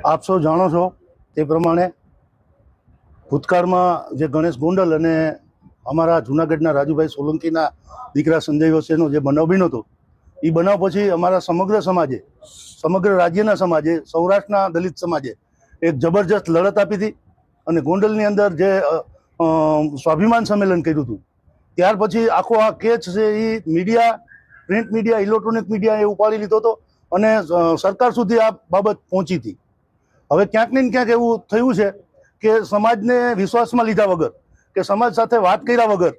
આપ સૌ જાણો છો તે પ્રમાણે ભૂતકાળમાં જે ગણેશ ગોંડલ અને અમારા જૂનાગઢના રાજુભાઈ સોલંકીના દીકરા સંજય વસેનો જે બનાવ બન્યો હતો, એ બનાવ પછી અમારા સમગ્ર સમાજે, સમગ્ર રાજ્યના સમાજે, સૌરાષ્ટ્રના દલિત સમાજે એક જબરજસ્ત લડત આપી હતી. અને ગોંડલની અંદર જે સ્વાભિમાન સંમેલન કર્યું હતું, ત્યાર પછી આખો આ કેચ છે એ media, print media, electronic media એ ઉપાડી લીધો હતો અને સરકાર સુધી આ બાબત પહોંચી હતી. હવે ક્યાંક ને ક્યાંક એવું થયું છે કે સમાજને વિશ્વાસમાં લીધા વગર કે સમાજ સાથે વાત કર્યા વગર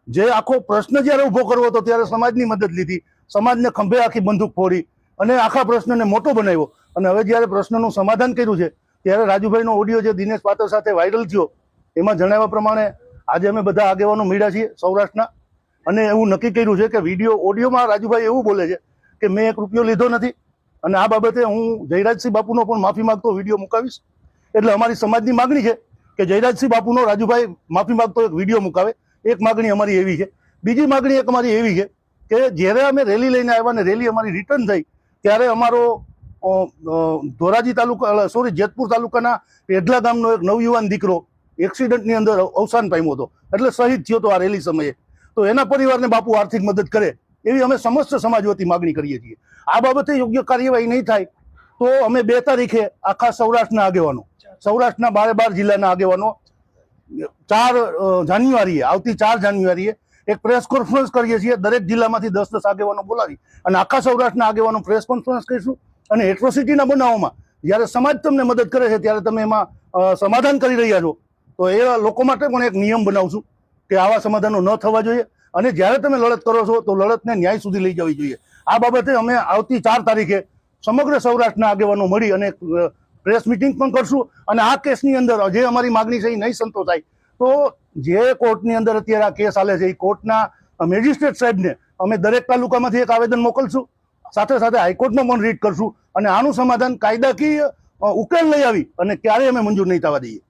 જે આખો પ્રશ્ન જ્યારે ઊભો કરવો હતો ત્યારે સમાજની મદદ લીધી, સમાજને ખંભે આખી બંદૂક ફોડી અને આખા પ્રશ્નને મોટો બનાવ્યો. અને હવે જ્યારે પ્રશ્નનું સમાધાન કર્યું છે ત્યારે રાજુભાઈનો ઓડિયો જે દિનેશ પાત્ર સાથે વાયરલ થયો, એમાં જણાવ્યા પ્રમાણે આજે અમે બધા આગેવાનો મળ્યા છીએ સૌરાષ્ટ્રના, અને એવું નક્કી કર્યું છે કે ઓડિયોમાં રાજુભાઈ એવું બોલે છે કે મેં એક રૂપિયો લીધો નથી અને આ બાબતે હું જયરાજસિંહ બાપુનો પણ માફી માંગતો વિડીયો મુકાવીશ. એટલે અમારી સમાજની માગણી છે કે જયરાજસિંહ બાપુનો રાજુભાઈ માફી માંગતો એક વિડીયો મુકાવે. એક માગણી અમારી એવી છે. બીજી માગણી એક અમારી એવી છે કે જ્યારે અમે રેલી લઈને આવ્યા ને રેલી અમારી રિટર્ન થઈ ત્યારે અમારો ધોરાજી તાલુકા જેતપુર તાલુકાના એઢલા ગામનો એક નવયુવાન દીકરો એક્સિડન્ટની અંદર અવસાન પામ્યો હતો, એટલે શહીદ થયો હતો આ રેલી સમયે. તો એના પરિવારને બાપુ આર્થિક મદદ કરે એવી અમે સમસ્ત સમાજ વતી માગણી કરીએ છીએ. આ બાબતે યોગ્ય કાર્યવાહી નહીં થાય તો અમે 2 તારીખે આખા સૌરાષ્ટ્રના આગેવાનો, સૌરાષ્ટ્રના 12 જિલ્લાના આગેવાનો 4 જાન્યુઆરીએ, આવતી 4 જાન્યુઆરીએ એક પ્રેસ કોન્ફરન્સ કરીએ છીએ. દરેક જિલ્લામાંથી 10-10 આગેવાનો બોલાવી અને આખા સૌરાષ્ટ્રના આગેવાનો પ્રેસ કોન્ફરન્સ કરીશું. અને એટ્રોસિટીના બનાવોમાં જ્યારે સમાજ તમને મદદ કરે છે ત્યારે તમે એમાં સમાધાન કરી રહ્યા છો, તો એ લોકો માટે પણ એક નિયમ બનાવશું કે આવા સમાધાનો ન થવા જોઈએ. અને જ્યારે તમે લડત કરો છો તો લડતને ન્યાય સુધી લઈ જવી જોઈએ. આ બાબતે અમે આવતી 4 તારીખે સમગ્ર સૌરાષ્ટ્રના આગેવાનો મળી અને પ્રેસ મિટિંગ પણ કરશું. અને આ કેસની અંદર જે અમારી માગણી છે એ નહીં સંતોષાય તો જે કોર્ટની અંદર અત્યારે આ કેસ ચાલે છે એ કોર્ટના મેજિસ્ટ્રેટ સાહેબને અમે દરેક તાલુકામાંથી એક આવેદન મોકલશું, સાથે સાથે હાઈકોર્ટમાં પણ રીટ કરશું અને આનું સમાધાન કાયદાકીય ઉકેલ લઈ આવી અને ક્યારેય અમે મંજૂર નહીં થવા દઈએ.